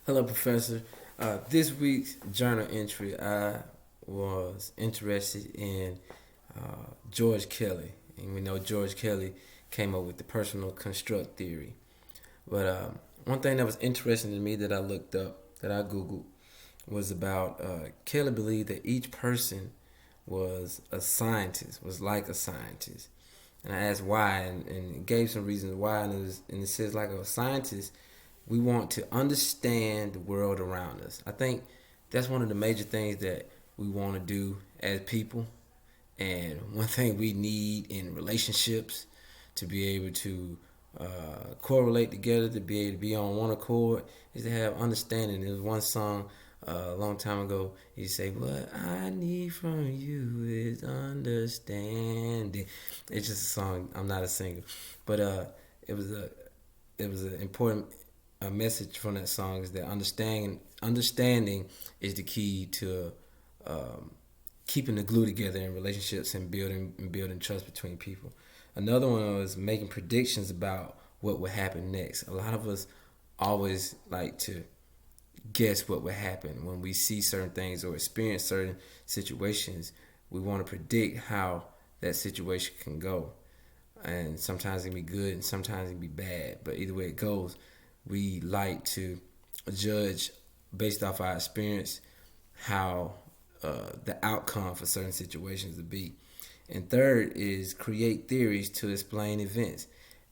Hello, Professor. This week's journal entry, I was interested in George Kelly. And we know George Kelly came up with the personal construct theory. But one thing that was interesting to me that I looked up, that I Googled, was about Kelly believed that each person was a scientist, was like a scientist. And I asked why, and gave some reasons why. And it says, like a scientist, we want to understand the world around us. I think that's one of the major things that we want to do as people. And one thing we need in relationships to be able to correlate together, to be able to be on one accord, is to have understanding. There was one song a long time ago. You say, "What I need from you is understanding." It's just a song. I'm not a singer, but it was a it was an important message from that song is that understanding is the key to um, keeping the glue together in relationships and building trust between people. Another one was making predictions about what would happen next. A lot of us always like to guess what would happen when we see certain things or experience certain situations. We want to predict how that situation can go, and sometimes it can be good and sometimes it can be bad. But either way it goes, we like to judge based off our experience how the outcome for certain situations to be. And third is create theories to explain events.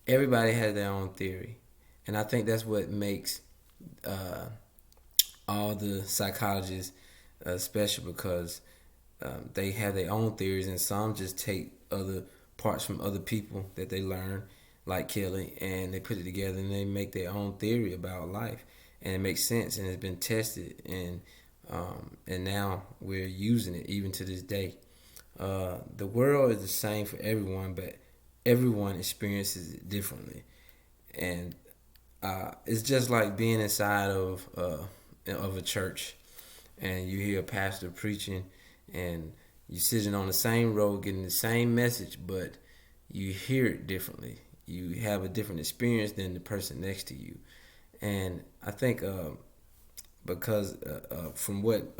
Everybody has their own theory, and I think that's what makes uh, all the psychologists special because they have their own theories, and some just take other parts from other people that they learn, like Kelly, and they put it together and they make their own theory about life, and it makes sense and it's been tested, and now we're using it even to this day. The world is the same for everyone, but everyone experiences it differently, and it's just like being inside of a church, and you hear a pastor preaching, and you're sitting on the same row getting the same message, but you hear it differently. You have a different experience than the person next to you, and I think because from what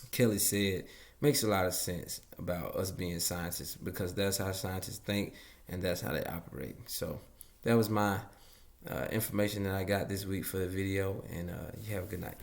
Kelly said, makes a lot of sense about us being scientists because that's how scientists think and that's how they operate. So that was my information that I got this week for the video, and you have a good night.